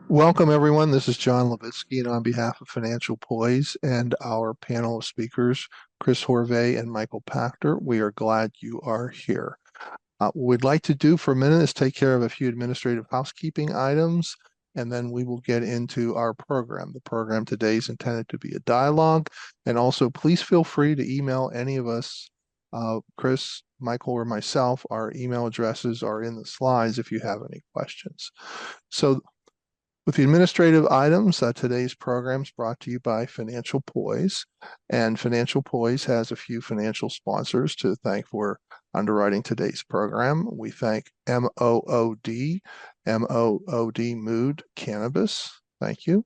Welcome, everyone. This is John Levitsky, and on behalf of Financial Poise and our panel of speakers, Chris Horvey and Michael Pachter, we are glad you are here. What we'd like to do for a minute is take care of a few administrative housekeeping items, and then we will get into our program. The program today is intended to be a dialogue, and also please feel free to email any of us, Chris, Michael, or myself. Our email addresses are in the slides if you have any questions. So with the administrative items, today's program is brought to you by Financial Poise, and Financial Poise has a few financial sponsors to thank for underwriting today's program. We thank MOOD Mood Cannabis. Thank you.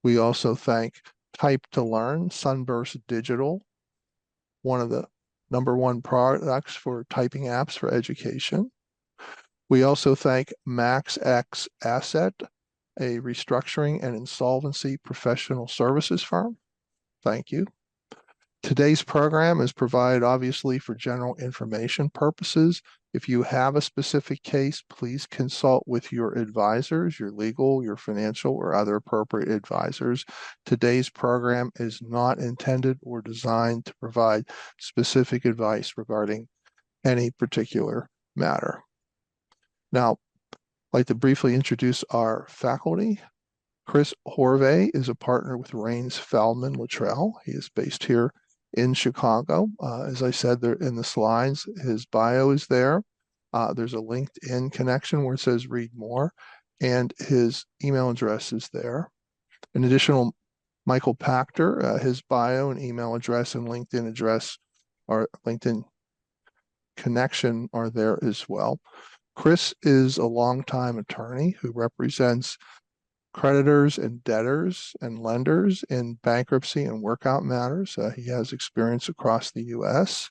We also thank Type to Learn, Sunburst Digital, one of the #1 products for typing apps for education. We also thank MaxX Asset, a restructuring and insolvency professional services firm. Thank you. Today's program is provided obviously for general information purposes. If you have a specific case, please consult with your advisors, your legal, your financial, or other appropriate advisors. Today's program is not intended or designed to provide specific advice regarding any particular matter. Now, I'd like to briefly introduce our faculty. Chris Horvey is a partner with Raines Feldman Luttrell. He is based here in Chicago. As I said there in the slides, his bio is there. There's a LinkedIn connection where it says read more, and his email address is there. An additional Michael Pachter, his bio and email address and LinkedIn address or LinkedIn connection are there as well. Chris is a longtime attorney who represents creditors and debtors and lenders in bankruptcy and workout matters. He has experience across the U.S.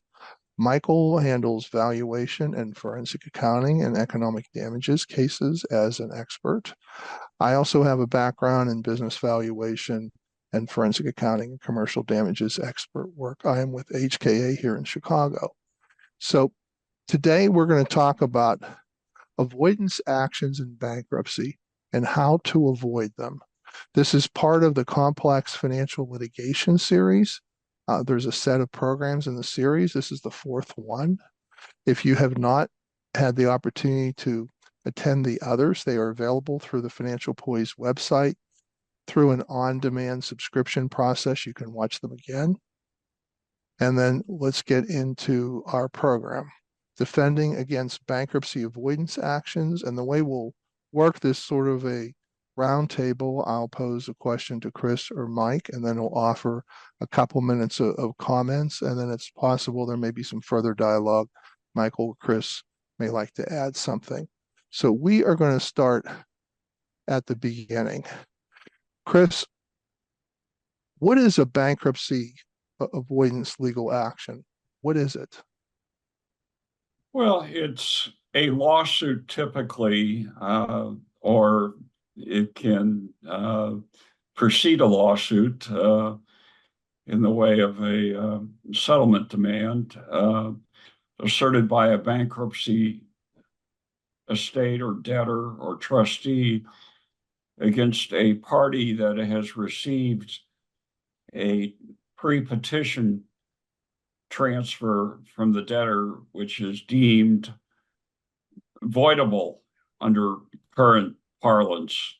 Michael handles valuation and forensic accounting and economic damages cases as an expert. I also have a background in business valuation and forensic accounting and commercial damages expert work. I am with HKA here in Chicago. So today we're going to talk about avoidance actions in bankruptcy and how to avoid them. This is part of the complex financial litigation series. There's a set of programs in the series. This is the 4th one. If you have not had the opportunity to attend the others, they are available through the Financial Poise website. Through an on-demand subscription process, you can watch them again. And then let's get into our program. Defending against bankruptcy avoidance actions. And the way we'll work this sort of a roundtable, I'll pose a question to Chris or Mike, and then we'll offer a couple minutes of comments. And then it's possible there may be some further dialogue. Michael or Chris may like to add something. So we are going to start at the beginning. Chris, what is a bankruptcy avoidance legal action? What is it? Well, it's a lawsuit typically, or it can precede a lawsuit in the way of a settlement demand asserted by a bankruptcy estate or debtor or trustee against a party that has received a pre-petition transfer from the debtor, which is deemed voidable under current parlance.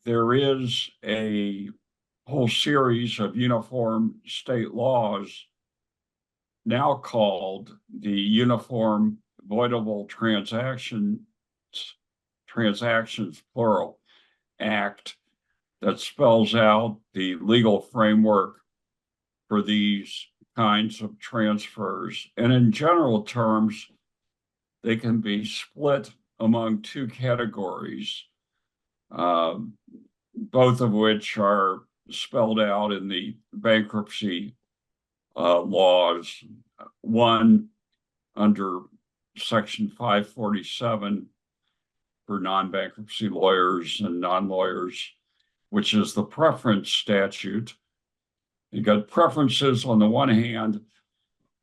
There is a whole series of uniform state laws now called the Uniform Voidable Transactions plural Act that spells out the legal framework for these kinds of transfers. And in general terms, they can be split among 2 categories, both of which are spelled out in the bankruptcy laws. One under Section 547 for non-bankruptcy lawyers and non-lawyers, which is the preference statute. You got preferences on the one hand,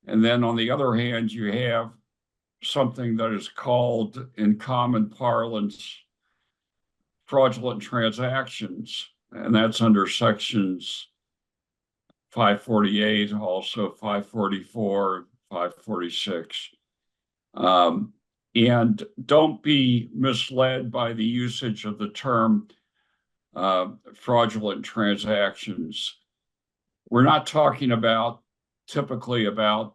and then on the other hand, you have something that is called in common parlance fraudulent transactions, and that's under sections 548, also 544, 546. And don't be misled by the usage of the term fraudulent transactions. We're not talking about typically about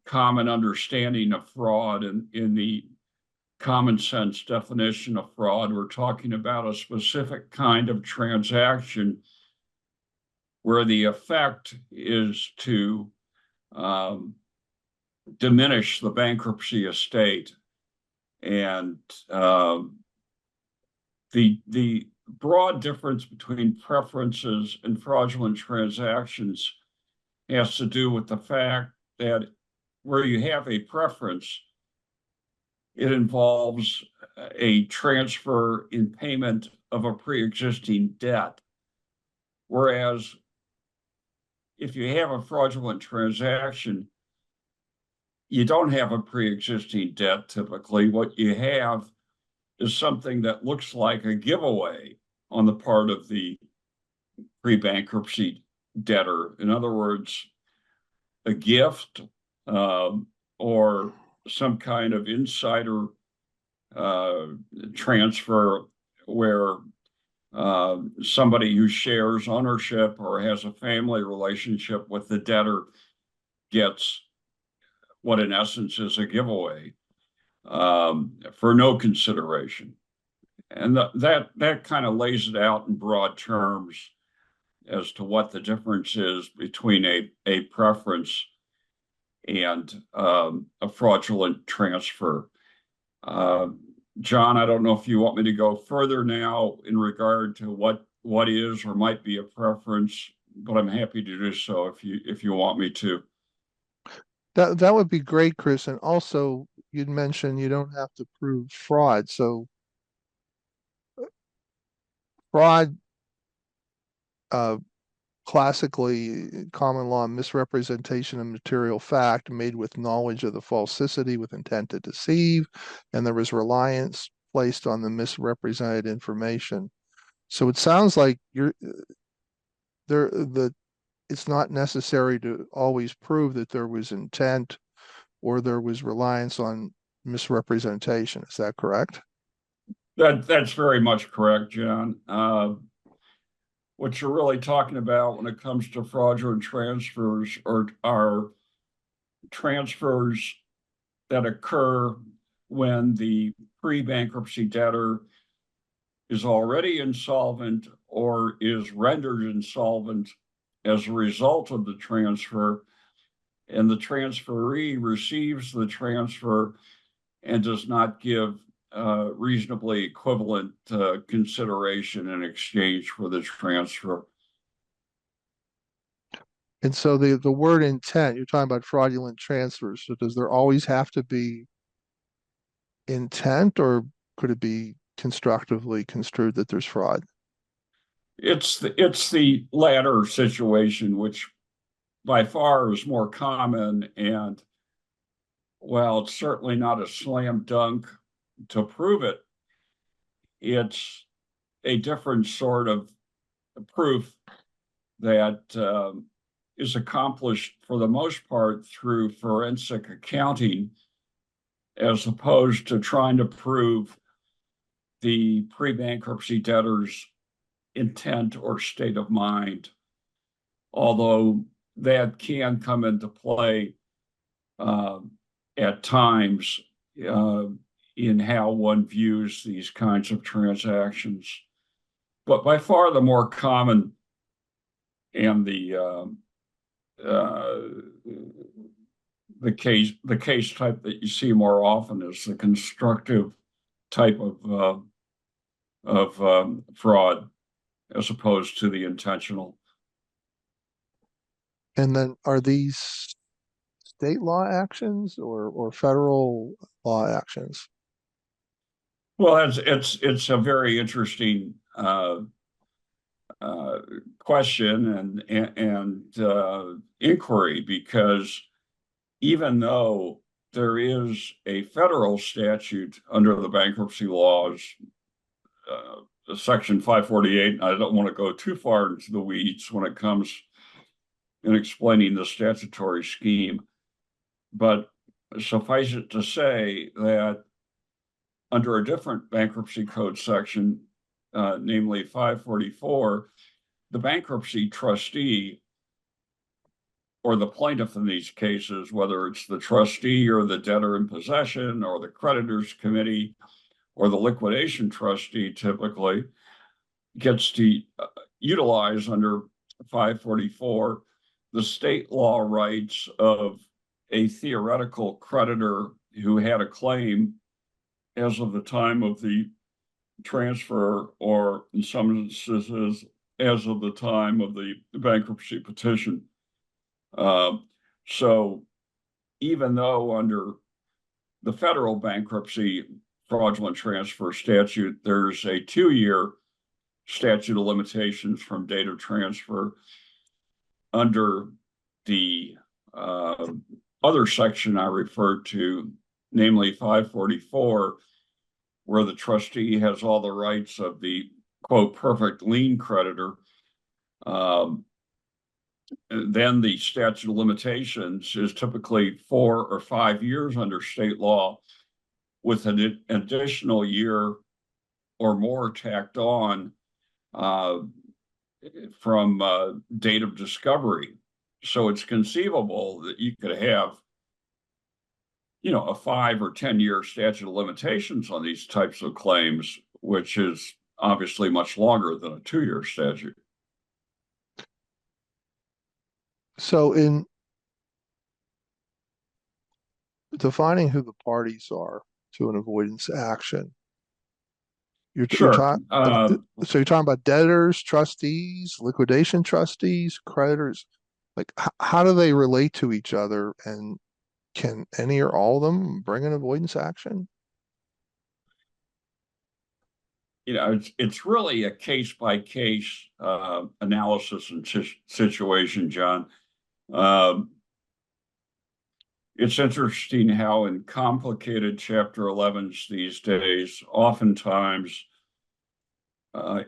common understanding of fraud in the common sense definition of fraud. We're talking about a specific kind of transaction where the effect is to diminish the bankruptcy estate. And the broad difference between preferences and fraudulent transactions has to do with the fact that where you have a preference, it involves a transfer in payment of a pre-existing debt. Whereas if you have a fraudulent transaction, you don't have a pre-existing debt typically. What you have is something that looks like a giveaway on the part of the pre-bankruptcy debtor. In other words, a gift or some kind of insider transfer where somebody who shares ownership or has a family relationship with the debtor gets what in essence is a giveaway for no consideration. And that kind of lays it out in broad terms as to what the difference is between a preference and a fraudulent transfer. John, I don't know if you want me to go further now in regard to what is or might be a preference, but I'm happy to do so if you want me to. That would be great, Chris. And also, you'd mentioned you don't have to prove fraud. So fraud, classically, common law, misrepresentation of material fact made with knowledge of the falsity with intent to deceive, and there was reliance placed on the misrepresented information. So it sounds like it's not necessary to always prove that there was intent or there was reliance on misrepresentation. Is that correct? That's very much correct, John. What you're really talking about when it comes to fraudulent transfers are transfers that occur when the pre-bankruptcy debtor is already insolvent or is rendered insolvent as a result of the transfer, and the transferee receives the transfer and does not give reasonably equivalent consideration in exchange for the transfer. And so the word intent, you're talking about fraudulent transfers. So does there always have to be intent, or could it be constructively construed that there's fraud? It's the latter situation, which by far is more common, and while it's certainly not a slam dunk to prove it, it's a different sort of proof that is accomplished for the most part through forensic accounting, as opposed to trying to prove the pre-bankruptcy debtor's intent or state of mind, although that can come into play at times in how one views these kinds of transactions. But by far the more common and the case type that you see more often is the constructive type of fraud, as opposed to the intentional. And then are these state law actions or federal law actions? Well, it's a very interesting question and inquiry, because even though there is a federal statute under the bankruptcy laws, Section 548. And I don't want to go too far into the weeds when it comes in explaining the statutory scheme, but suffice it to say that under a different bankruptcy code section, namely 544, the bankruptcy trustee, or the plaintiff in these cases, whether it's the trustee or the debtor in possession or the creditors committee or the liquidation trustee, typically gets to utilize under 544 the state law rights of a theoretical creditor who had a claim as of the time of the transfer, or in some instances, as of the time of the bankruptcy petition. So even though under the federal bankruptcy fraudulent transfer statute, there's a 2-year statute of limitations from date of transfer, under the other section I referred to, namely 544, where the trustee has all the rights of the, quote, perfect lien creditor, then the statute of limitations is typically 4 or 5 years under state law, with an additional year or more tacked on from date of discovery. So it's conceivable that you could have, a 5 or 10 year statute of limitations on these types of claims, which is obviously much longer than a 2-year statute. So in defining who the parties are to an avoidance action, you're Sure. talking, so you're talking about debtors, trustees, liquidation trustees, creditors. Like, how do they relate to each other, and can any or all of them bring an avoidance action? It's really a case by case analysis and situation, John. It's interesting how in complicated Chapter 11s these days, oftentimes,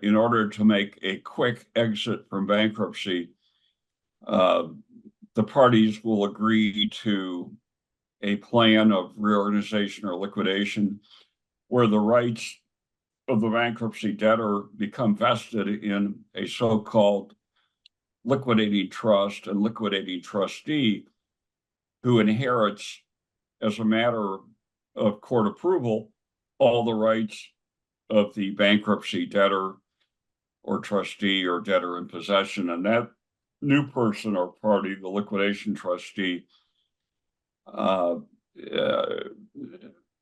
in order to make a quick exit from bankruptcy, the parties will agree to a plan of reorganization or liquidation where the rights of the bankruptcy debtor become vested in a so-called liquidating trust and liquidating trustee, who inherits, as a matter of court approval, all the rights of the bankruptcy debtor or trustee or debtor in possession. And that new person or party, the liquidation trustee,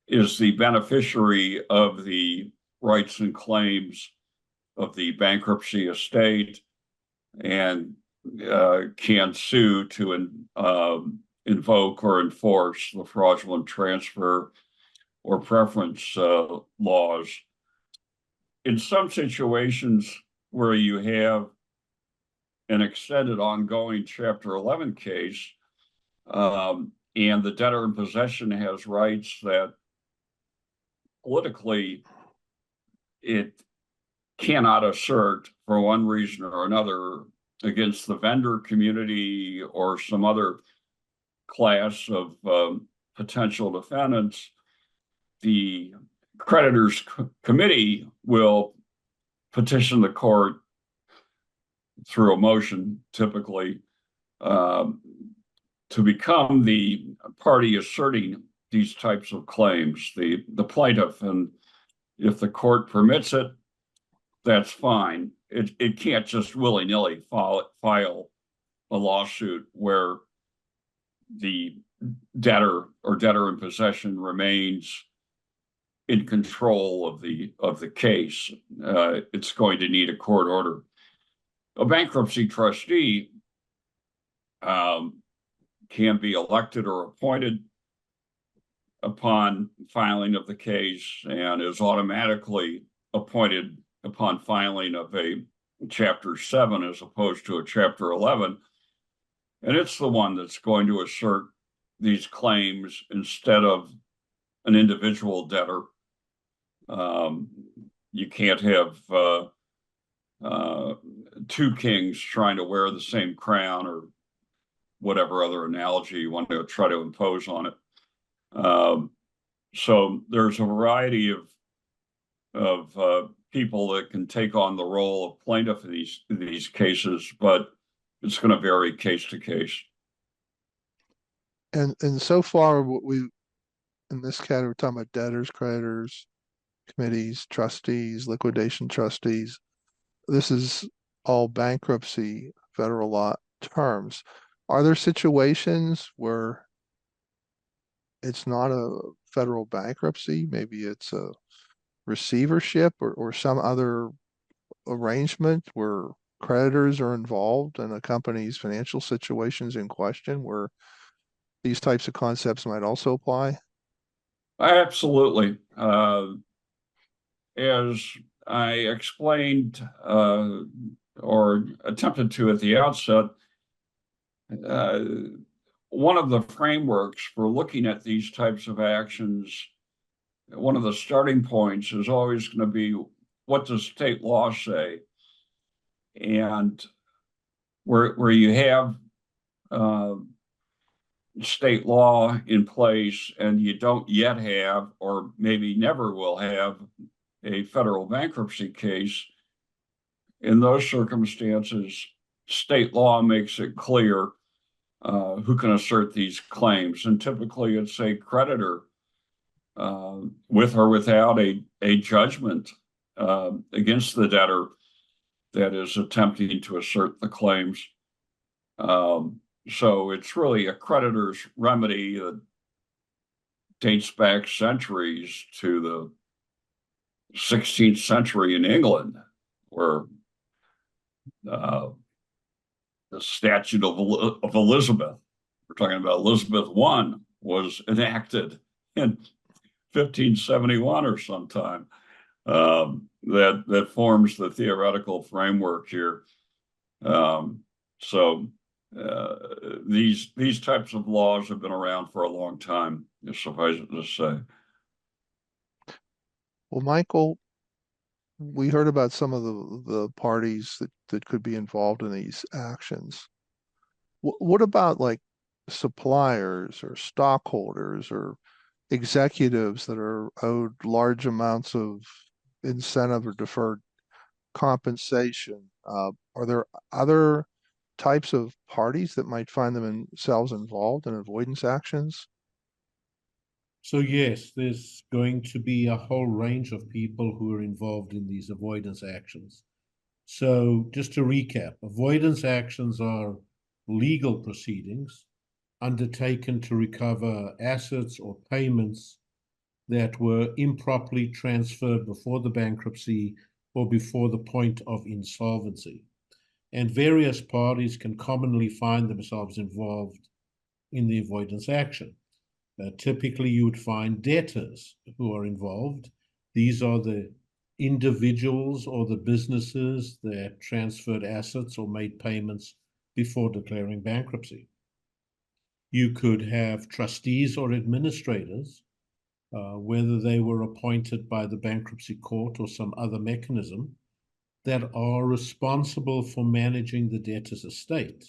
is the beneficiary of the rights and claims of the bankruptcy estate, and can sue to invoke or enforce the fraudulent transfer or preference laws. In some situations where you have an extended ongoing Chapter 11 case, and the debtor in possession has rights that politically it cannot assert for one reason or another against the vendor community or some other class of potential defendants, the creditors committee will petition the court through a motion, typically, to become the party asserting these types of claims, the plaintiff. And if the court permits it, that's fine. It can't just willy-nilly file a lawsuit where the debtor or debtor in possession remains in control of the case. It's going to need a court order. A bankruptcy trustee can be elected or appointed upon filing of the case, and is automatically appointed upon filing of a Chapter 7 as opposed to a Chapter 11. And it's the one that's going to assert these claims instead of an individual debtor. You can't have two kings trying to wear the same crown, or whatever other analogy you want to try to impose on it. So there's a variety of people that can take on the role of plaintiff in these cases, but it's going to vary case to case. And so far, what we in this category, we're talking about debtors, creditors, committees, trustees, liquidation trustees. This is all bankruptcy federal law terms. Are there situations where it's not a federal bankruptcy? Maybe it's a receivership or some other arrangement where creditors are involved and a company's financial situations in question, where these types of concepts might also apply? Absolutely. As I explained or attempted to at the outset, one of the frameworks for looking at these types of actions, one of the starting points is always going to be, what does state law say? And where you have state law in place and you don't yet have, or maybe never will have, a federal bankruptcy case, in those circumstances, state law makes it clear who can assert these claims. And typically it's a creditor with or without a judgment against the debtor that is attempting to assert the claims. So it's really a creditor's remedy that dates back centuries to the 16th century in England, where the statute of Elizabeth, we're talking about Elizabeth I, was enacted in 1571 or sometime. That forms the theoretical framework here. So these types of laws have been around for a long time, suffice it to say. Well, Michael, we heard about some of the parties that could be involved in these actions. What about like suppliers or stockholders or executives that are owed large amounts of incentive or deferred compensation? Are there other types of parties that might find themselves involved in avoidance actions? So yes, there's going to be a whole range of people who are involved in these avoidance actions. So just to recap, avoidance actions are legal proceedings undertaken to recover assets or payments that were improperly transferred before the bankruptcy or before the point of insolvency. And various parties can commonly find themselves involved in the avoidance action. Typically, you would find debtors who are involved. These are the individuals or the businesses that transferred assets or made payments before declaring bankruptcy. You could have trustees or administrators, whether they were appointed by the bankruptcy court or some other mechanism, that are responsible for managing the debtor's estate.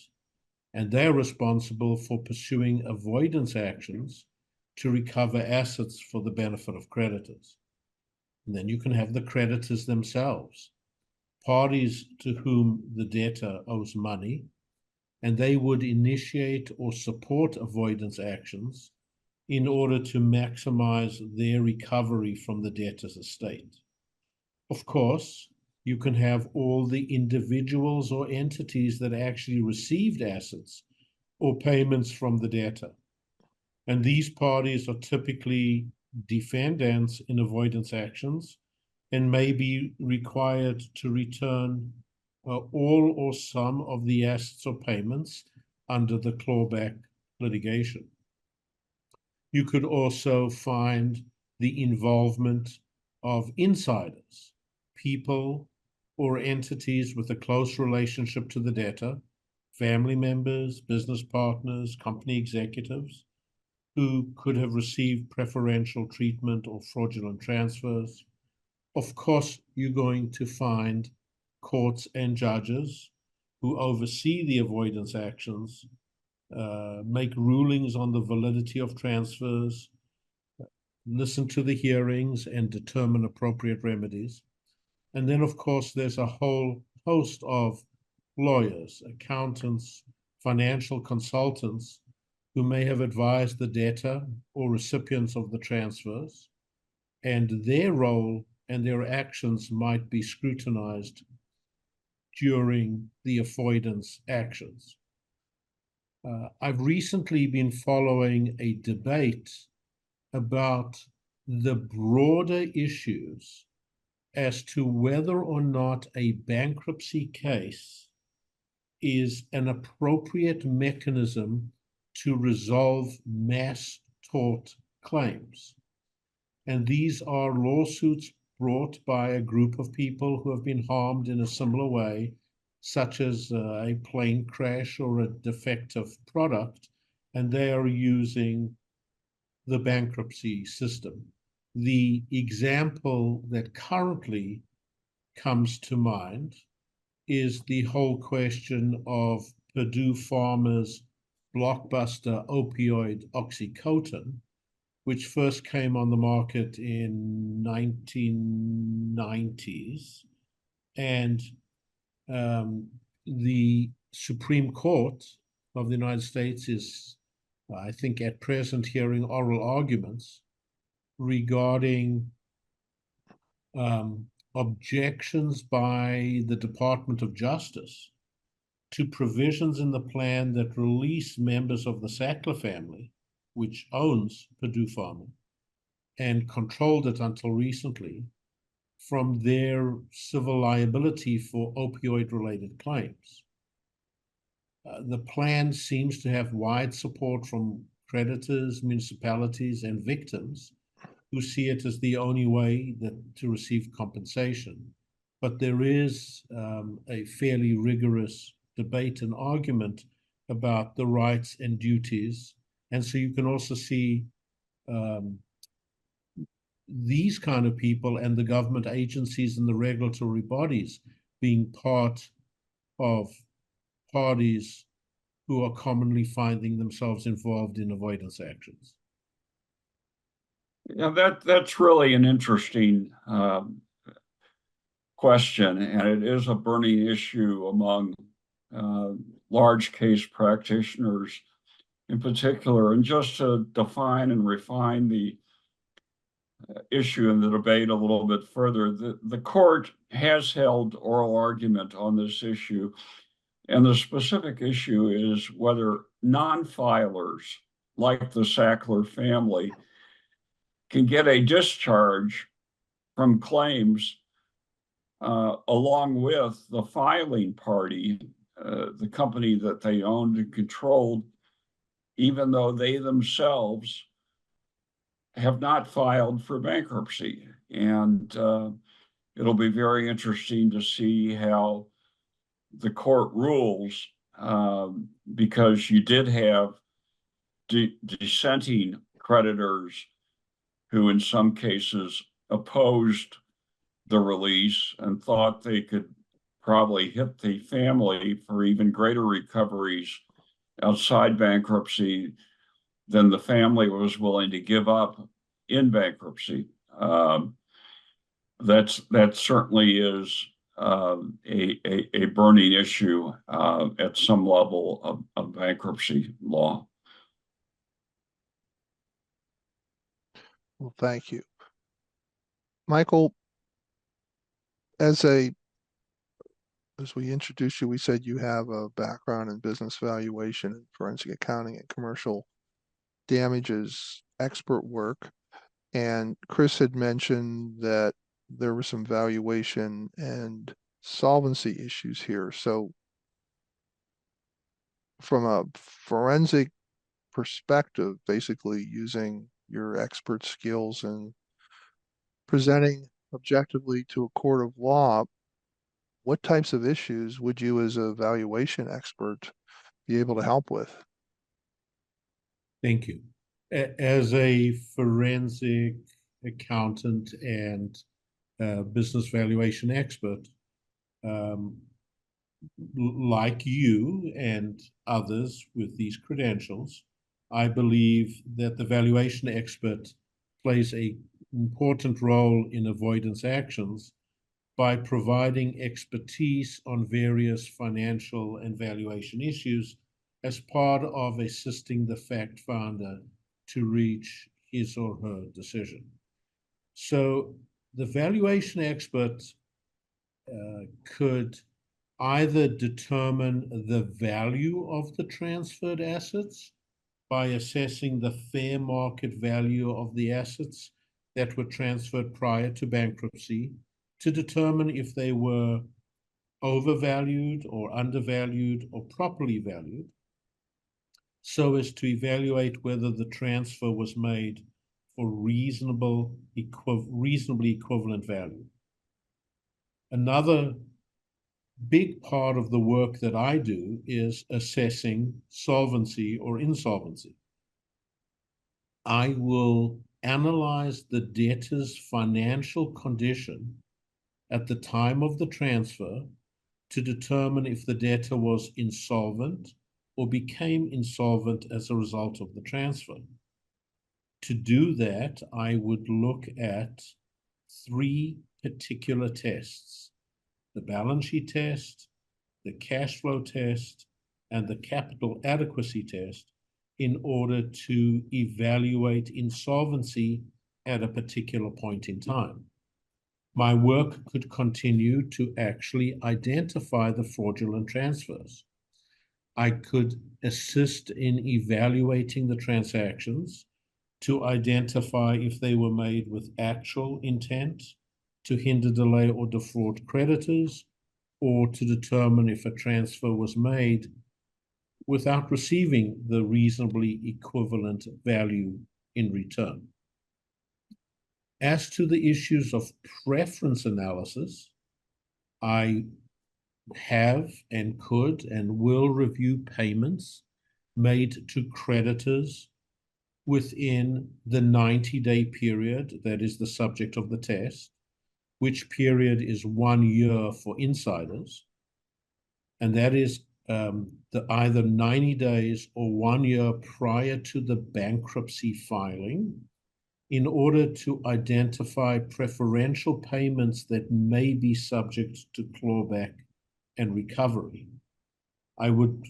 And they're responsible for pursuing avoidance actions to recover assets for the benefit of creditors. And then you can have the creditors themselves, parties to whom the debtor owes money, and they would initiate or support avoidance actions in order to maximize their recovery from the debtor's estate. Of course, you can have all the individuals or entities that actually received assets or payments from the debtor. And these parties are typically defendants in avoidance actions and may be required to return all or some of the assets or payments under the clawback litigation. You could also find the involvement of insiders, people or entities with a close relationship to the debtor, family members, business partners, company executives, who could have received preferential treatment or fraudulent transfers. Of course, you're going to find courts and judges who oversee the avoidance actions, make rulings on the validity of transfers, listen to the hearings, and determine appropriate remedies. And then, of course, there's a whole host of lawyers, accountants, financial consultants who may have advised the debtor or recipients of the transfers, and their role and their actions might be scrutinized during the avoidance actions. I've recently been following a debate about the broader issues as to whether or not a bankruptcy case is an appropriate mechanism to resolve mass tort claims. And these are lawsuits brought by a group of people who have been harmed in a similar way, such as a plane crash or a defective product, and they are using the bankruptcy system. The example that currently comes to mind is the whole question of Purdue Pharma's blockbuster opioid oxycodone, which first came on the market in 1990s. And the Supreme Court of the United States is, I think, at present hearing oral arguments regarding objections by the Department of Justice to provisions in the plan that release members of the Sackler family, which owns Purdue Pharma and controlled it until recently, from their civil liability for opioid-related claims. The plan seems to have wide support from creditors, municipalities, and victims who see it as the only way to receive compensation. But there is a fairly rigorous debate and argument about the rights and duties. And so you can also see these kind of people and the government agencies and the regulatory bodies being part of parties who are commonly finding themselves involved in avoidance actions. Yeah, that's really an interesting question, and it is a burning issue among large case practitioners in particular. And just to define and refine the issue and the debate a little bit further, the court has held oral argument on this issue, and the specific issue is whether non-filers like the Sackler family can get a discharge from claims along with the filing party, the company that they owned and controlled, even though they themselves have not filed for bankruptcy. And it'll be very interesting to see how the court rules, because you did have dissenting creditors who in some cases opposed the release and thought they could probably hit the family for even greater recoveries outside bankruptcy than the family was willing to give up in bankruptcy. That certainly is a burning issue at some level of bankruptcy law. Well, thank you. Michael, as we introduced you, we said you have a background in business valuation and forensic accounting and commercial damages expert work. And Chris had mentioned that there were some valuation and solvency issues here. So from a forensic perspective, basically using your expert skills and presenting objectively to a court of law, what types of issues would you as a valuation expert be able to help with? Thank you. As a forensic accountant and business valuation expert, like you and others with these credentials, I believe that the valuation expert plays an important role in avoidance actions by providing expertise on various financial and valuation issues as part of assisting the fact finder to reach his or her decision. So the valuation expert could either determine the value of the transferred assets by assessing the fair market value of the assets that were transferred prior to bankruptcy to determine if they were overvalued or undervalued or properly valued, so as to evaluate whether the transfer was made for reasonably equivalent value. Another big part of the work that I do is assessing solvency or insolvency. I will analyze the debtor's financial condition at the time of the transfer to determine if the debtor was insolvent or became insolvent as a result of the transfer. To do that, I would look at 3 particular tests: the balance sheet test, the cash flow test, and the capital adequacy test, in order to evaluate insolvency at a particular point in time. My work could continue to actually identify the fraudulent transfers. I could assist in evaluating the transactions to identify if they were made with actual intent to hinder, delay, or defraud creditors, or to determine if a transfer was made without receiving the reasonably equivalent value in return. As to the issues of preference analysis, I have and could and will review payments made to creditors within the 90-day period that is the subject of the test, which period is 1 year for insiders, and that is either 90 days or 1 year prior to the bankruptcy filing, in order to identify preferential payments that may be subject to clawback and recovery. I would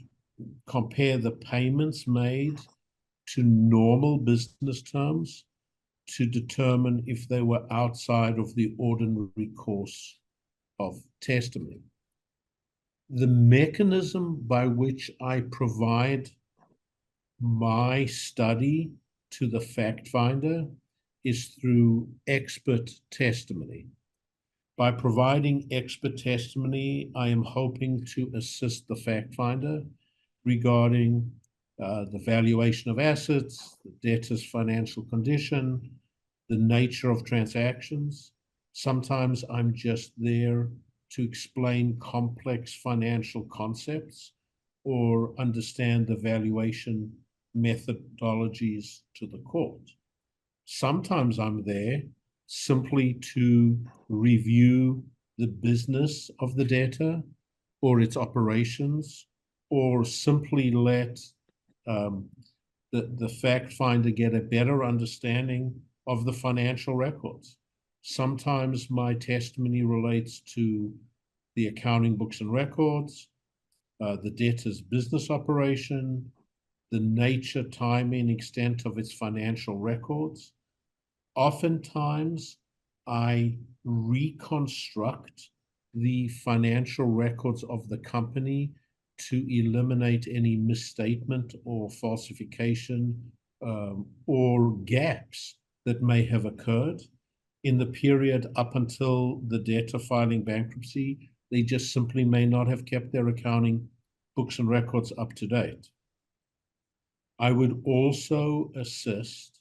compare the payments made to normal business terms to determine if they were outside of the ordinary course of testimony. The mechanism by which I provide my study to the fact finder is through expert testimony. By providing expert testimony, I am hoping to assist the fact finder regarding the valuation of assets, the debtor's financial condition, the nature of transactions. Sometimes I'm just there to explain complex financial concepts or understand the valuation methodologies to the court. Sometimes I'm there simply to review the business of the debtor or its operations, or simply let the fact finder get a better understanding of the financial records. Sometimes my testimony relates to the accounting books and records, the debtor's business operation, the nature, timing, extent of its financial records. Oftentimes, I reconstruct the financial records of the company to eliminate any misstatement or falsification or gaps that may have occurred. In the period up until the debtor filing bankruptcy, they just simply may not have kept their accounting books and records up to date. I would also assist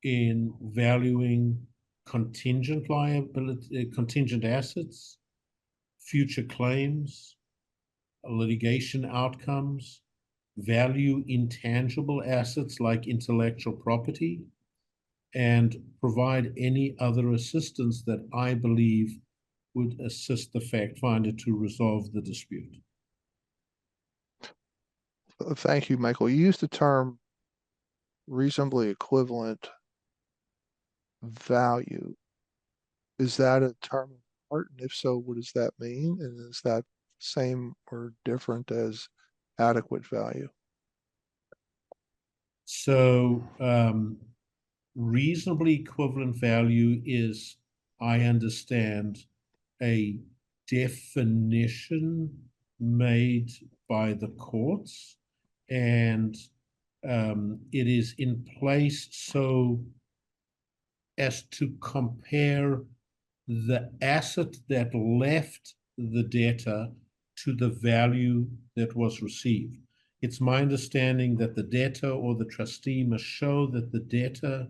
in valuing contingent liability, contingent assets, future claims, litigation outcomes, value intangible assets like intellectual property, and provide any other assistance that I believe would assist the fact finder to resolve the dispute. Thank you, Michael. You used the term reasonably equivalent value. Is that a term of art? And if so, what does that mean? And is that same or different as adequate value? So reasonably equivalent value is, I understand, a definition made by the courts, and it is in place so as to compare the asset that left the debtor to the value that was received. It's my understanding that the debtor or the trustee must show that the debtor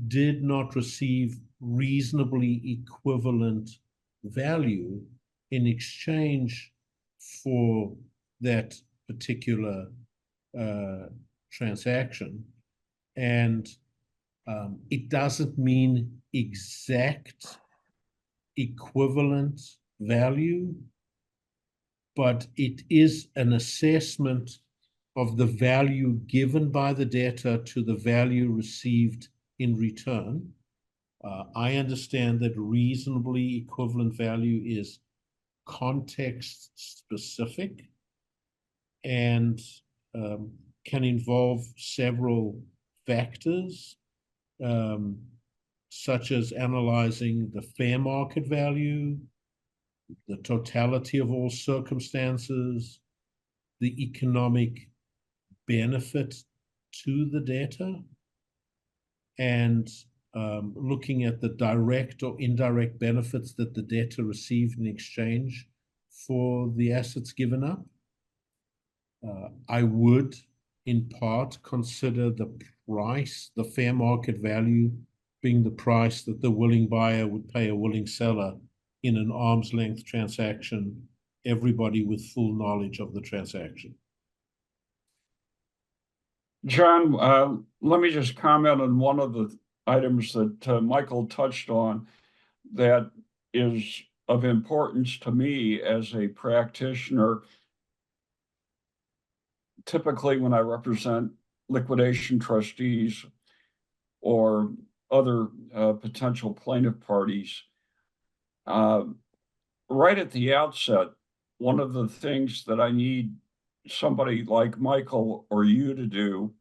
did not receive reasonably equivalent value in exchange for that particular transaction. And it doesn't mean exact equivalent value, but it is an assessment of the value given by the debtor to the value received in return. I understand that reasonably equivalent value is context specific and can involve several factors, such as analyzing the fair market value, the totality of all circumstances, the economic benefit to the debtor, and looking at the direct or indirect benefits that the debtor received in exchange for the assets given up. I would, in part, consider the price, the fair market value, being the price that the willing buyer would pay a willing seller in an arm's length transaction, everybody with full knowledge of the transaction. John, let me just comment on one of the items that Michael touched on that is of importance to me as a practitioner. Typically, when I represent liquidation trustees or other potential plaintiff parties, right at the outset, one of the things that I need somebody like Michael or you to do,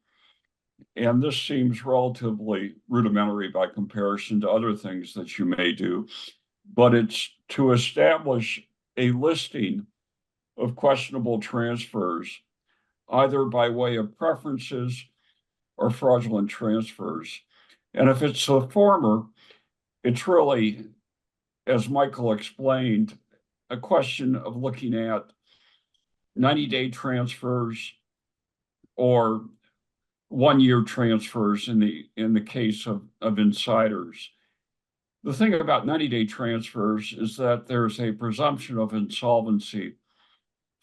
and this seems relatively rudimentary by comparison to other things that you may do, but it's to establish a listing of questionable transfers, either by way of preferences or fraudulent transfers. And if it's the former, it's really, as Michael explained, a question of looking at 90-day transfers or 1-year transfers in the case of insiders. The thing about 90-day transfers is that there's a presumption of insolvency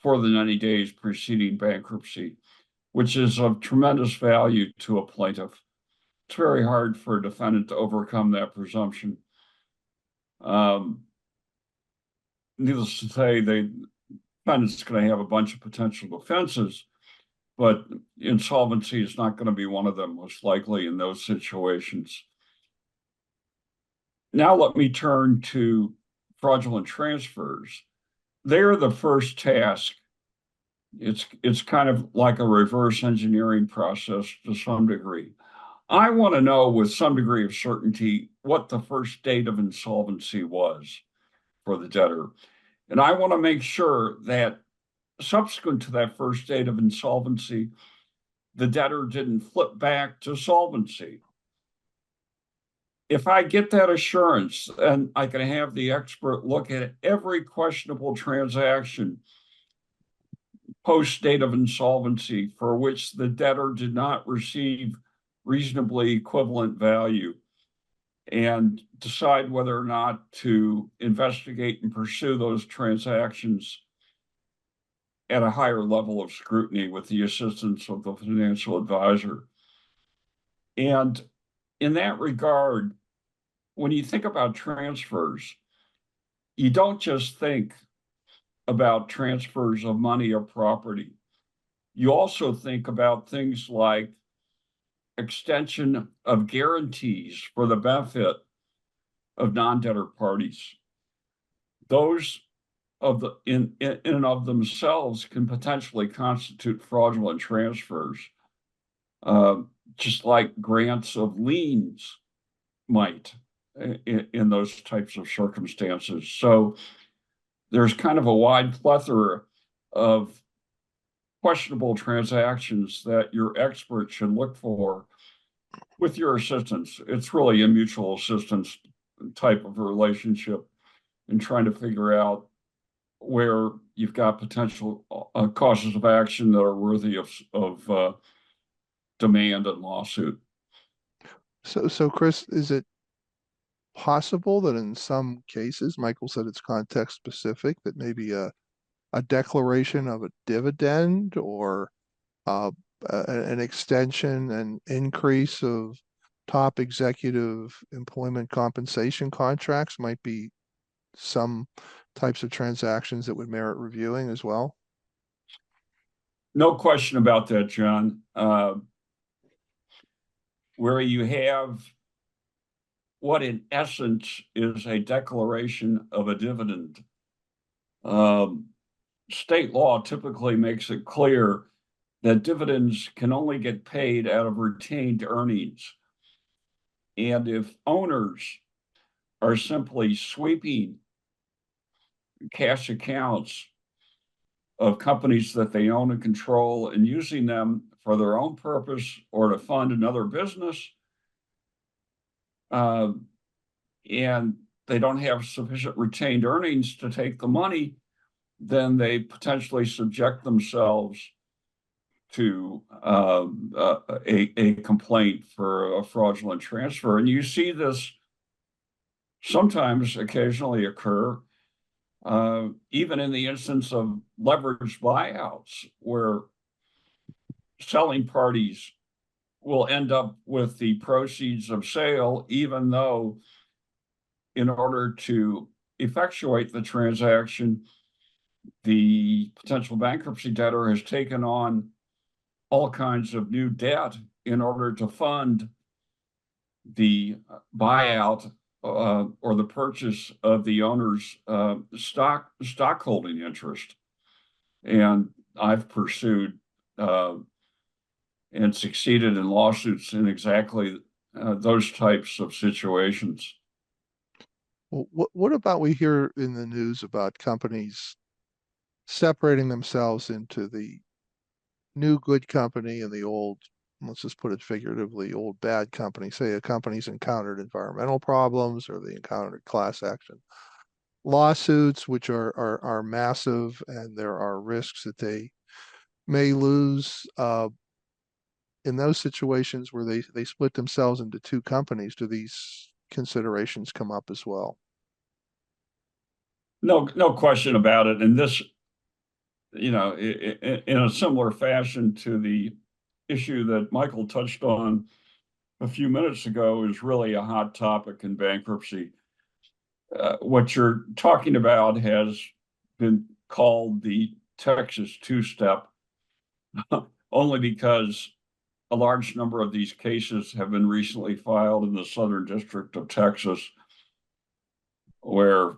for the 90 days preceding bankruptcy, which is of tremendous value to a plaintiff. It's very hard for a defendant to overcome that presumption. Needless to say, the defendant's going to have a bunch of potential defenses, but insolvency is not going to be one of them, most likely, in those situations. Now let me turn to fraudulent transfers. They're the first task. It's kind of like a reverse engineering process to some degree. I want to know with some degree of certainty what the first date of insolvency was for the debtor. And I want to make sure that subsequent to that first date of insolvency, the debtor didn't flip back to solvency. If I get that assurance, then I can have the expert look at every questionable transaction post date of insolvency for which the debtor did not receive reasonably equivalent value and decide whether or not to investigate and pursue those transactions at a higher level of scrutiny with the assistance of the financial advisor. And in that regard, when you think about transfers, you don't just think about transfers of money or property. You also think about things like extension of guarantees for the benefit of non-debtor parties. Those of the in and of themselves can potentially constitute fraudulent transfers, just like grants of liens might in those types of circumstances. So there's kind of a wide plethora of questionable transactions that your expert should look for with your assistance. It's really a mutual assistance type of a relationship in trying to figure out where you've got potential causes of action that are worthy of demand and lawsuit. So Chris, is it possible that in some cases, Michael said it's context specific, that maybe a declaration of a dividend or an extension and increase of top executive employment compensation contracts might be some types of transactions that would merit reviewing as well? No question about that, John. Where you have what in essence is a declaration of a dividend. State law typically makes it clear that dividends can only get paid out of retained earnings. And if owners are simply sweeping cash accounts of companies that they own and control and using them for their own purpose or to fund another business, and they don't have sufficient retained earnings to take the money, then they potentially subject themselves to a complaint for a fraudulent transfer. And you see this sometimes occasionally occur, even in the instance of leveraged buyouts, where selling parties will end up with the proceeds of sale, even though in order to effectuate the transaction, the potential bankruptcy debtor has taken on all kinds of new debt in order to fund the buyout or the purchase of the owner's stockholding interest. And I've pursued and succeeded in lawsuits in exactly those types of situations. Well, what about we hear in the news about companies separating themselves into the new good company and the old, let's just put it figuratively, old bad company? Say a company's encountered environmental problems or they encountered class action lawsuits, which are massive, and there are risks that they may lose. In those situations where they split themselves into two companies, do these considerations come up as well? No question about it. And this, in a similar fashion to the issue that Michael touched on a few minutes ago, is really a hot topic in bankruptcy. What you're talking about has been called the Texas two-step, only because a large number of these cases have been recently filed in the Southern District of Texas, where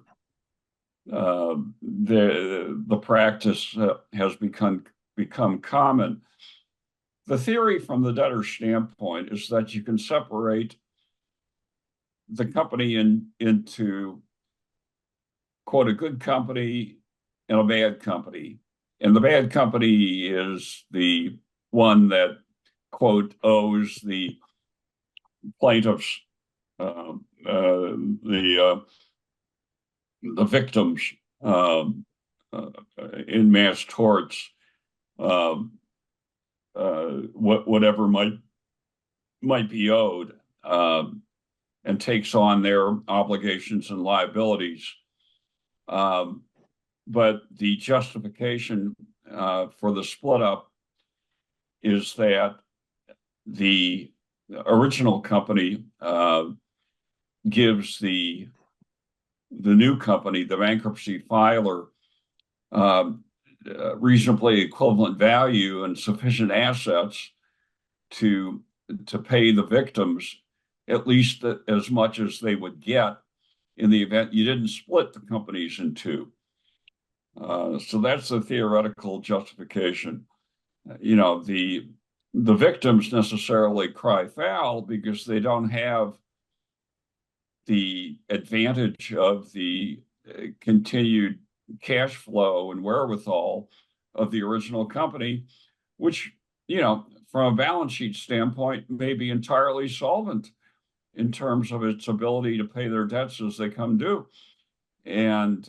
the practice has become common. The theory from the debtor's standpoint is that you can separate the company into, quote, a good company and a bad company. And the bad company is the one that, quote, owes the plaintiffs, the victims in mass torts, whatever might be owed, and takes on their obligations and liabilities. But the justification for the split up is that the original company gives the new company, the bankruptcy filer, reasonably equivalent value and sufficient assets to pay the victims at least as much as they would get in the event you didn't split the companies in two. So that's the theoretical justification. You know, the victims necessarily cry foul because they don't have the advantage of the continued cash flow and wherewithal of the original company, which, you know, from a balance sheet standpoint, may be entirely solvent in terms of its ability to pay their debts as they come due. And,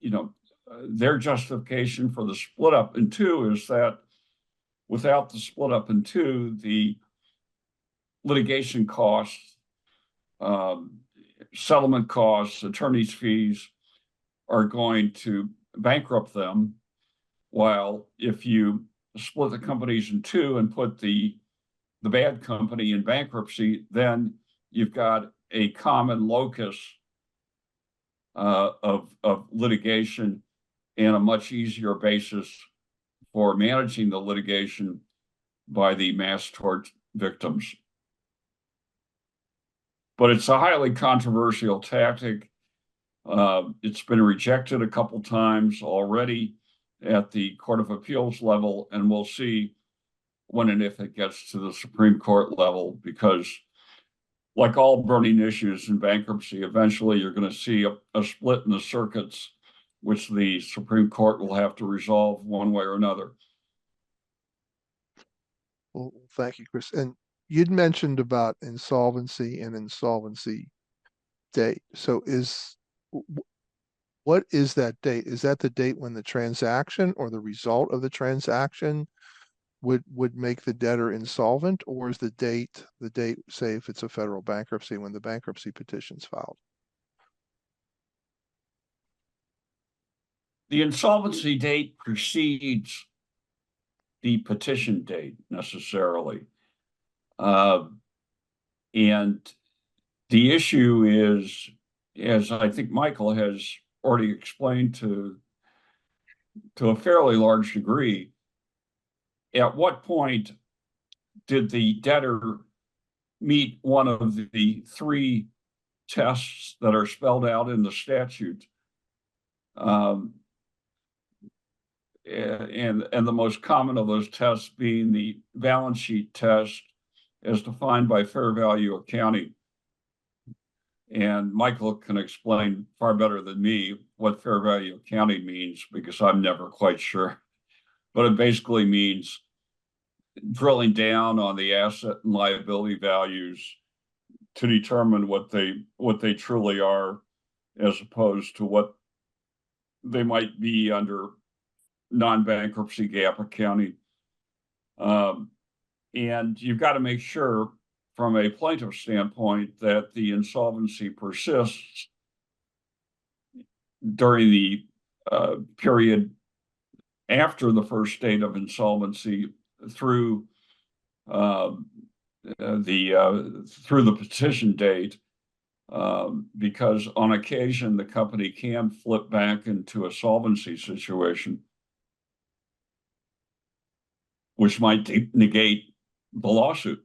you know, their justification for the split up in two is that without the split up in two, the litigation costs, settlement costs, attorney's fees are going to bankrupt them. While if you split the companies in two and put the bad company in bankruptcy, then you've got a common locus of litigation and a much easier basis for managing the litigation by the mass tort victims. But it's a highly controversial tactic. It's been rejected a couple times already at the Court of Appeals level, and we'll see when and if it gets to the Supreme Court level, because like all burning issues in bankruptcy, eventually you're going to see a split in the circuits, which the Supreme Court will have to resolve one way or another. Well, thank you, Chris. And you'd mentioned about insolvency and insolvency date. So what is that date? Is that the date when the transaction or the result of the transaction would make the debtor insolvent, or is the date, say, if it's a federal bankruptcy, when the bankruptcy petition's filed? The insolvency date precedes the petition date necessarily. And the issue is, as I think Michael has already explained to a fairly large degree, at what point did the debtor meet one of the three tests that are spelled out in the statute? And the most common of those tests being the balance sheet test as defined by fair value accounting. And Michael can explain far better than me what fair value accounting means, because I'm never quite sure. But it basically means drilling down on the asset and liability values to determine what they truly are, as opposed to what they might be under non-bankruptcy GAAP accounting. And you've got to make sure from a plaintiff standpoint that the insolvency persists during the period after the first date of insolvency through the petition date, because on occasion the company can flip back into a solvency situation, which might negate the lawsuit.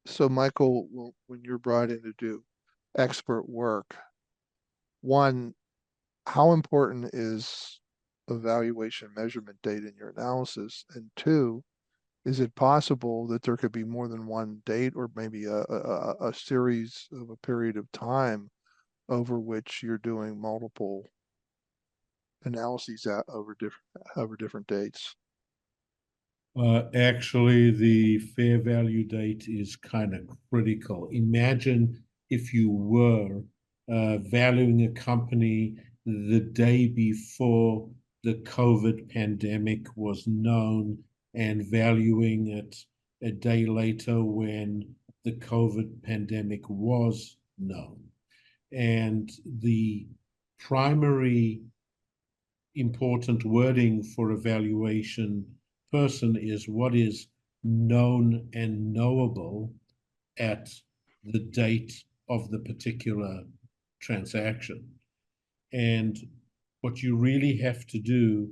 So Michael, when you're brought in to do expert work, one, how important is evaluation measurement date in your analysis? And two, is it possible that there could be more than one date, or maybe a series of a period of time over which you're doing multiple analyses over different dates? Actually, the fair value date is kind of critical. Imagine if you were valuing a company the day before the COVID pandemic was known and valuing it a day later when the COVID pandemic was known. And the primary important wording for a valuation person is what is known and knowable at the date of the particular transaction. And what you really have to do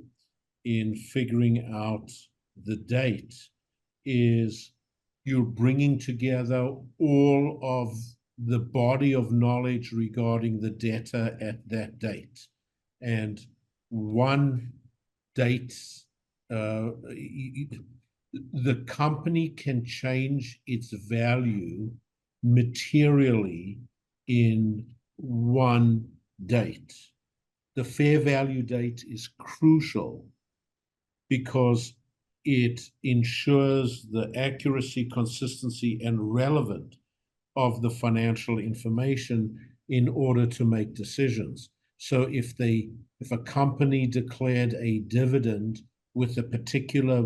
in figuring out the date is you're bringing together all of the body of knowledge regarding the debtor at that date. And one date, the company can change its value materially in one date. The fair value date is crucial because it ensures the accuracy, consistency, and relevance of the financial information in order to make decisions. So if a company declared a dividend with a particular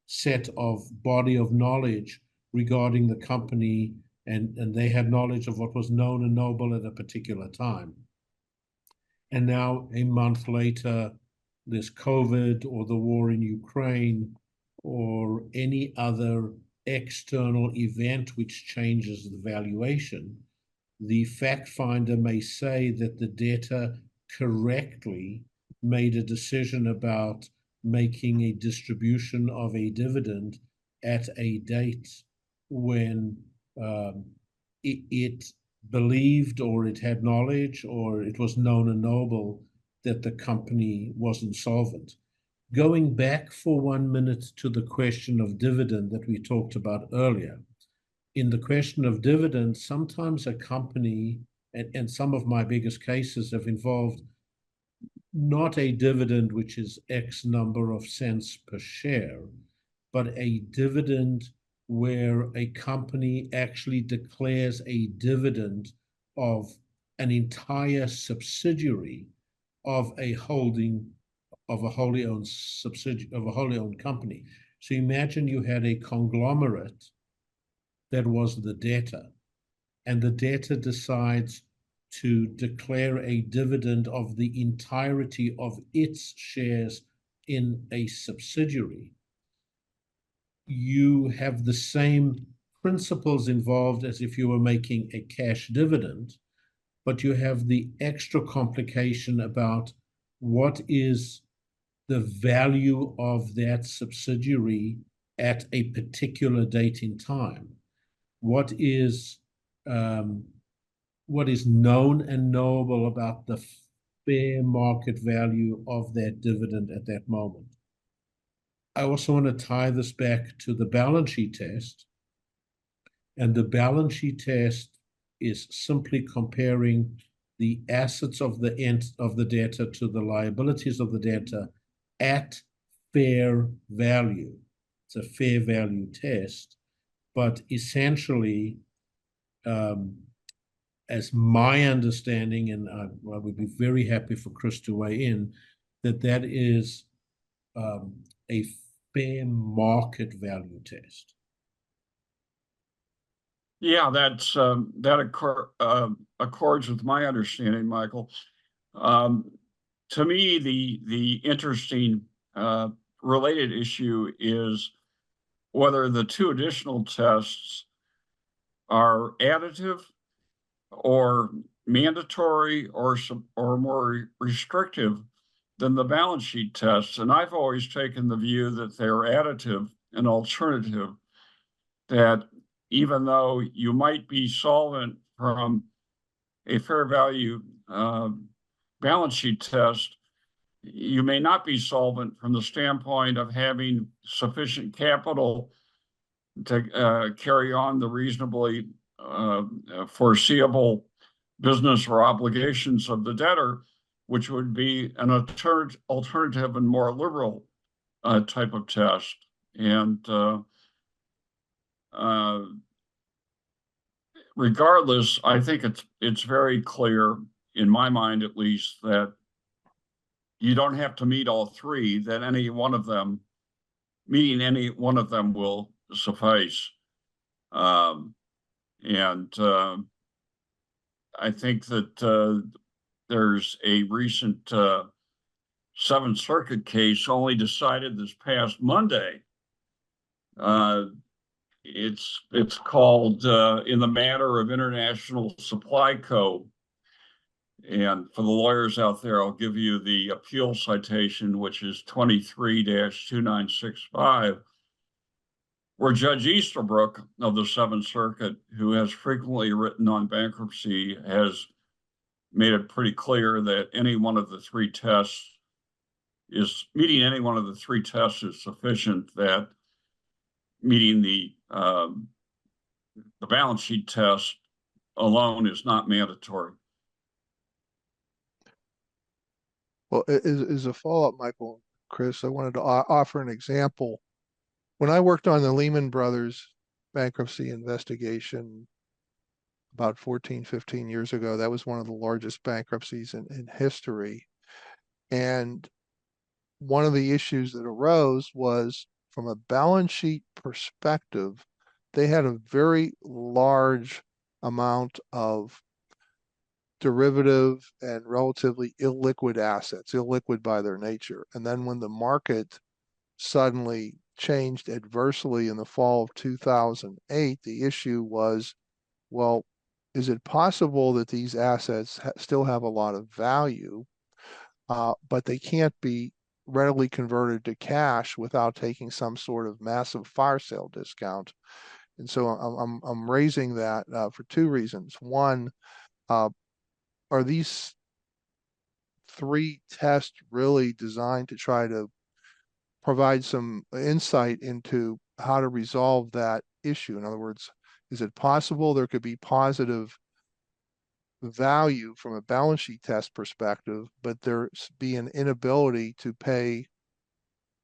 set of body of knowledge regarding the company, and they had knowledge of what was known and knowable at a particular time, and now a month later there's COVID or the war in Ukraine or any other external event which changes the valuation, the fact finder may say that the debtor correctly made a decision about making a distribution of a dividend at a date when it believed or it had knowledge or it was known and knowable that the company was insolvent. Going back for 1 minute to the question of dividend that we talked about earlier, in the question of dividend, sometimes a company, and some of my biggest cases have involved not a dividend which is X number of cents per share, but a dividend where a company actually declares a dividend of an entire subsidiary of a holding of a wholly owned subsidiary of a wholly owned company. So imagine you had a conglomerate that was the debtor, and the debtor decides to declare a dividend of the entirety of its shares in a subsidiary. You have the same principles involved as if you were making a cash dividend, but you have the extra complication about what is the value of that subsidiary at a particular date in time. What is known and knowable about the fair market value of that dividend at that moment. I also want to tie this back to the balance sheet test. And the balance sheet test is simply comparing the assets of the debtor to the liabilities of the debtor at fair value. It's a fair value test, but essentially, as my understanding, and I would be very happy for Chris to weigh in, that is a fair market value test. Yeah, that accords with my understanding, Michael. To me, the interesting related issue is whether the two additional tests are additive or mandatory or more restrictive than the balance sheet tests. And I've always taken the view that they're additive and alternative, that even though you might be solvent from a fair value balance sheet test, you may not be solvent from the standpoint of having sufficient capital to carry on the reasonably foreseeable business or obligations of the debtor, which would be an alternative and more liberal type of test. And regardless, I think it's very clear, in my mind at least, that you don't have to meet all three, that meeting any one of them will suffice. I think that there's a recent Seventh Circuit case only decided this past Monday. It's called In the Matter of International Supply Code. And for the lawyers out there, I'll give you the appeal citation, which is 23-2965, where Judge Easterbrook of the Seventh Circuit, who has frequently written on bankruptcy, has made it pretty clear that any one of the three tests is meeting any one of the three tests is sufficient, that meeting the balance sheet test alone is not mandatory. Well, as a follow-up, Michael, Chris, I wanted to offer an example. When I worked on the Lehman Brothers bankruptcy investigation about 14, 15 years ago, that was one of the largest bankruptcies in history. And one of the issues that arose was, from a balance sheet perspective, they had a very large amount of derivative and relatively illiquid assets, illiquid by their nature. And then when the market suddenly changed adversely in the fall of 2008, the issue was, well, is it possible that these assets still have a lot of value, but they can't be readily converted to cash without taking some sort of massive fire sale discount? And so I'm raising that for two reasons. One, are these three tests really designed to try to provide some insight into how to resolve that issue? In other words, is it possible there could be positive value from a balance sheet test perspective, but there's be an inability to pay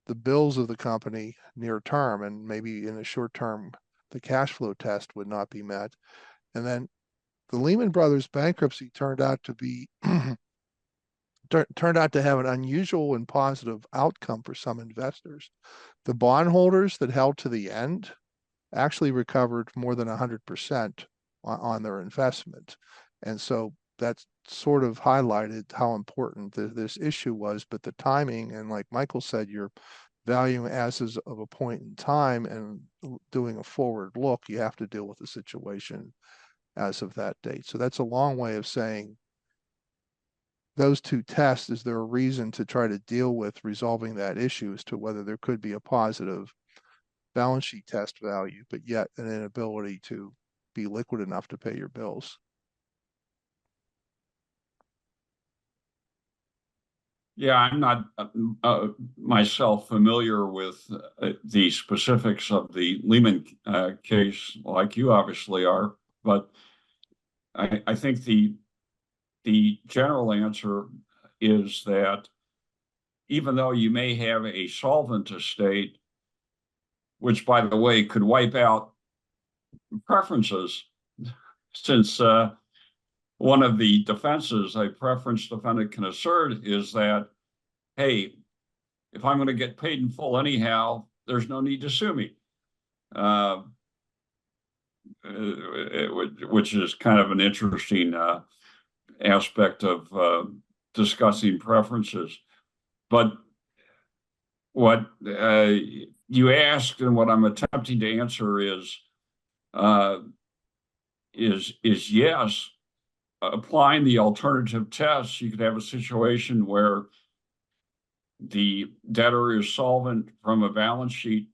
the bills of the company near term, and maybe in the short term, the cash flow test would not be met? And then the Lehman Brothers bankruptcy turned out to be turned out to have an unusual and positive outcome for some investors. The bondholders that held to the end actually recovered more than 100% on their investment. And so that's sort of highlighted how important this issue was. But the timing, and like Michael said, you're valuing assets of a point in time and doing a forward look, you have to deal with the situation as of that date. So that's a long way of saying those two tests, is there a reason to try to deal with resolving that issue as to whether there could be a positive balance sheet test value, but yet an inability to be liquid enough to pay your bills? Yeah, I'm not myself familiar with the specifics of the Lehman case like you obviously are, but I think the general answer is that even though you may have a solvent estate, which by the way could wipe out preferences, since one of the defenses a preference defendant can assert is that, hey, if I'm going to get paid in full anyhow, there's no need to sue me, which is kind of an interesting aspect of discussing preferences. But what you asked and what I'm attempting to answer is yes, applying the alternative tests, you could have a situation where the debtor is solvent from a balance sheet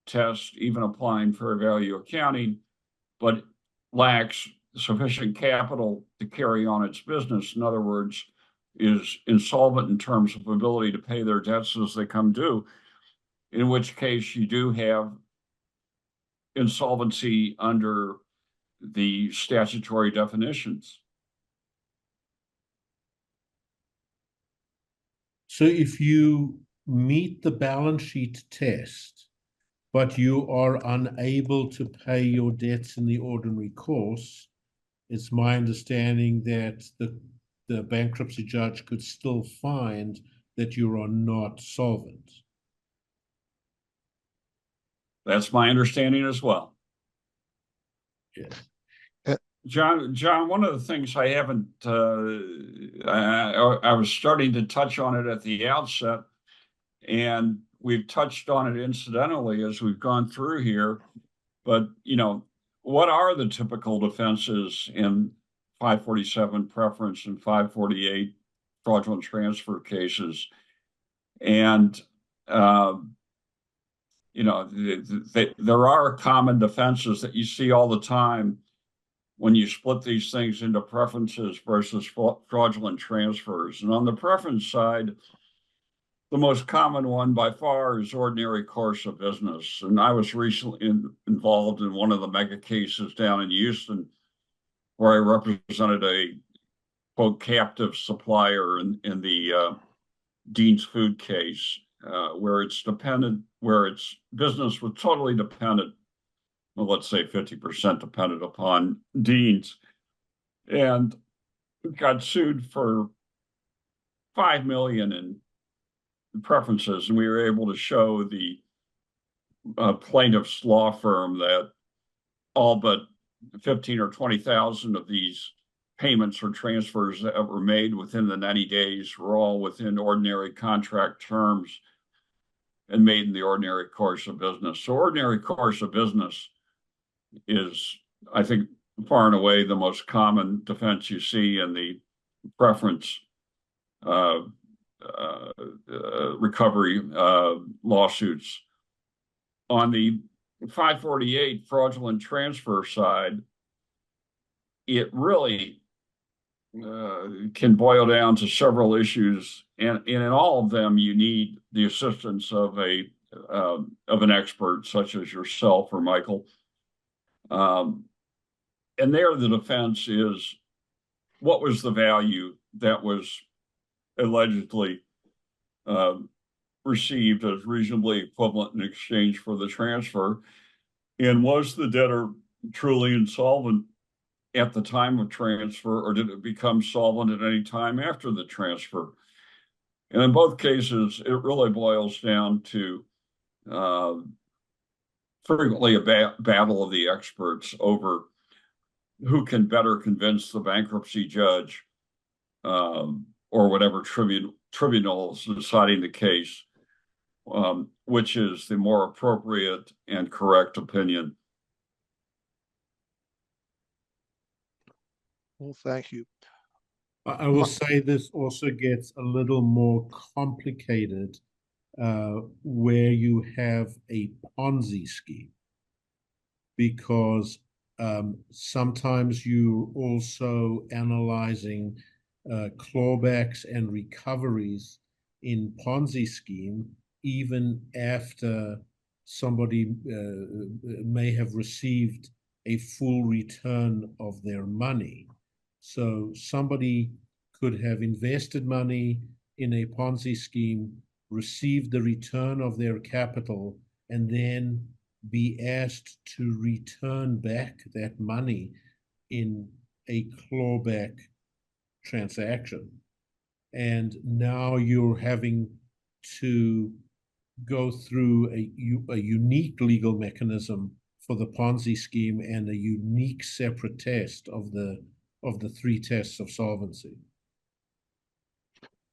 test, even applying fair value accounting, but lacks sufficient capital to carry on its business. In other words, is insolvent in terms of ability to pay their debts as they come due, in which case you do have insolvency under the statutory definitions. So if you meet the balance sheet test, but you are unable to pay your debts in the ordinary course, it's my understanding that the bankruptcy judge could still find that you are not solvent. That's my understanding as well. Yes. John, one of the things I haven't, I was starting to touch on it at the outset, and we've touched on it incidentally as we've gone through here. But, what are the typical defenses in 547 preference and 548 fraudulent transfer cases? And, there are common defenses that you see all the time when you split these things into preferences versus fraudulent transfers. And on the preference side, the most common one by far is ordinary course of business. And I was recently involved in one of the mega cases down in Houston where I represented a quote captive supplier in the Dean's Food case, where it's business was totally dependent, well, let's say 50% dependent upon Dean's, and got sued for $5 million in preferences, and we were able to show the plaintiff's law firm that all but 15 or 20,000 of these payments or transfers that were made within the 90 days were all within ordinary contract terms and made in the ordinary course of business. So ordinary course of business is, I think, far and away the most common defense you see in the preference recovery lawsuits. On the 548 fraudulent transfer side, it really can boil down to several issues, and in all of them, you need the assistance of an expert such as yourself or Michael. And there, the defense is, what was the value that was allegedly received as reasonably equivalent in exchange for the transfer? And was the debtor truly insolvent at the time of transfer, or did it become solvent at any time after the transfer? And in both cases, it really boils down to frequently a battle of the experts over who can better convince the bankruptcy judge or whatever tribunal is deciding the case, which is the more appropriate and correct opinion. Well, thank you. I will say this also gets a little more complicated where you have a Ponzi scheme, because sometimes you're also analyzing clawbacks and recoveries in Ponzi scheme, even after somebody may have received a full return of their money. So somebody could have invested money in a Ponzi scheme, received the return of their capital, and then be asked to return back that money in a clawback transaction. And now you're having to go through a unique legal mechanism for the Ponzi scheme and a unique separate test of the three tests of solvency.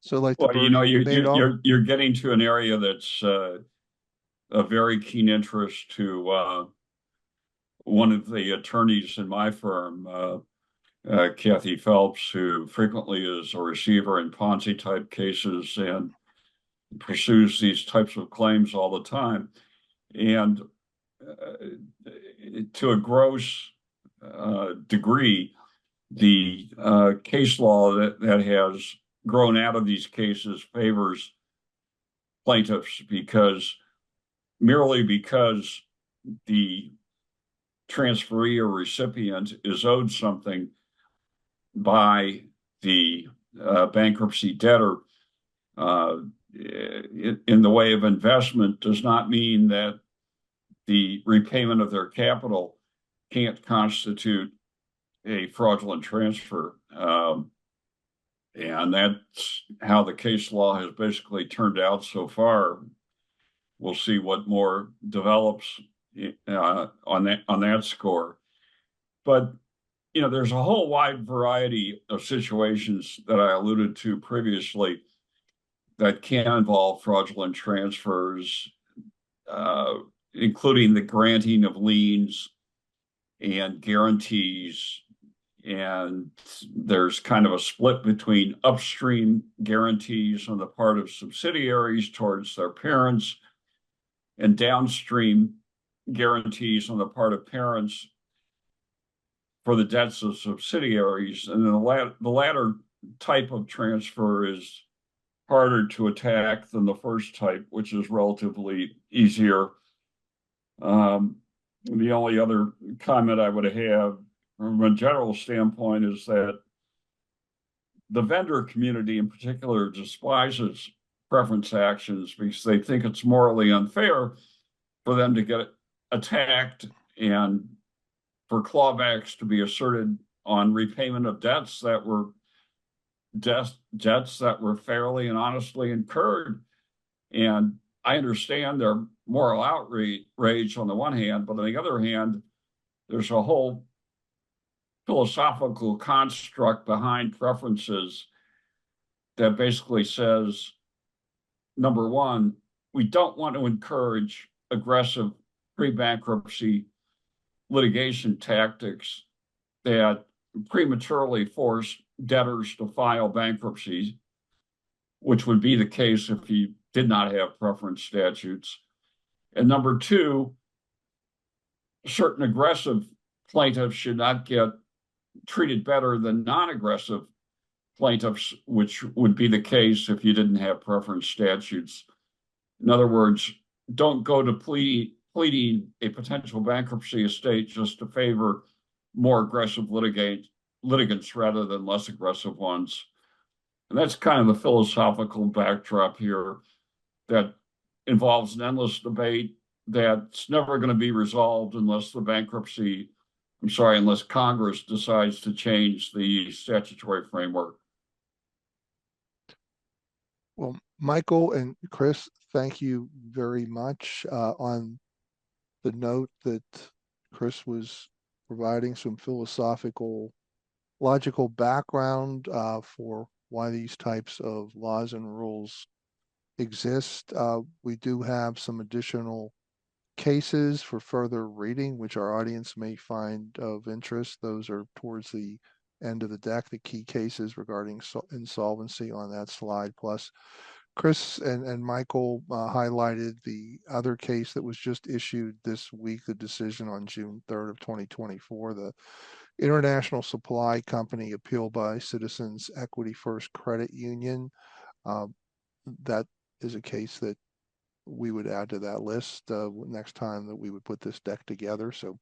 So, like the you're getting to an area that's a very keen interest to one of the attorneys in my firm, Kathy Phelps, who frequently is a receiver in Ponzi type cases and pursues these types of claims all the time. And to a gross degree, the case law that has grown out of these cases favors plaintiffs, merely because the transferee or recipient is owed something by the bankruptcy debtor in the way of investment does not mean that the repayment of their capital can't constitute a fraudulent transfer. And that's how the case law has basically turned out so far. We'll see what more develops on that score. But there's a whole wide variety of situations that I alluded to previously that can involve fraudulent transfers, including the granting of liens and guarantees. And there's kind of a split between upstream guarantees on the part of subsidiaries towards their parents and downstream guarantees on the part of parents for the debts of subsidiaries. And then the latter type of transfer is harder to attack than the first type, which is relatively easier. The only other comment I would have from a general standpoint is that the vendor community in particular despises preference actions because they think it's morally unfair for them to get attacked and for clawbacks to be asserted on repayment of debts that were fairly and honestly incurred. And I understand their moral outrage on the one hand, but on the other hand, there's a whole philosophical construct behind preferences that basically says, number one, we don't want to encourage aggressive pre-bankruptcy litigation tactics that prematurely force debtors to file bankruptcies, which would be the case if you did not have preference statutes. And number two, certain aggressive plaintiffs should not get treated better than non-aggressive plaintiffs, which would be the case if you didn't have preference statutes. In other words, don't go to pleading a potential bankruptcy estate just to favor more aggressive litigants rather than less aggressive ones. And that's kind of the philosophical backdrop here that involves an endless debate that's never going to be resolved unless unless Congress decides to change the statutory framework. Well, Michael and Chris, thank you very much. On the note that Chris was providing some philosophical, logical background for why these types of laws and rules exist. We do have some additional cases for further reading, which our audience may find of interest. Those are towards the end of the deck, the key cases regarding insolvency on that slide. Plus, Chris and Michael highlighted the other case that was just issued this week, the decision on June 3rd of 2024, the International Supply Company appeal by Citizens Equity First Credit Union. That is a case that we would add to that list next time that we would put this deck together. So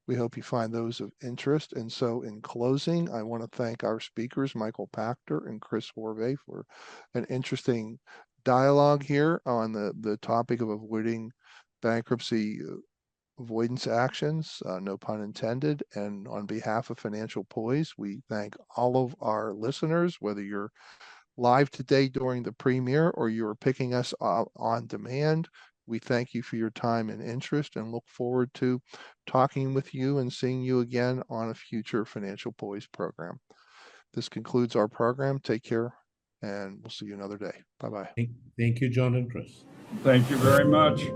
we hope you find those of interest. And so in closing, I want to thank our speakers, Michael Pachter and Chris Horvey, for an interesting dialogue here on the topic of avoiding bankruptcy avoidance actions, no pun intended. And on behalf of Financial Poise, we thank all of our listeners, whether you're live today during the premiere or you're picking us on demand. We thank you for your time and interest and look forward to talking with you and seeing you again on a future Financial Poise program. This concludes our program. Take care, and we'll see you another day. Bye-bye. Thank you, John and Chris. Thank you very much.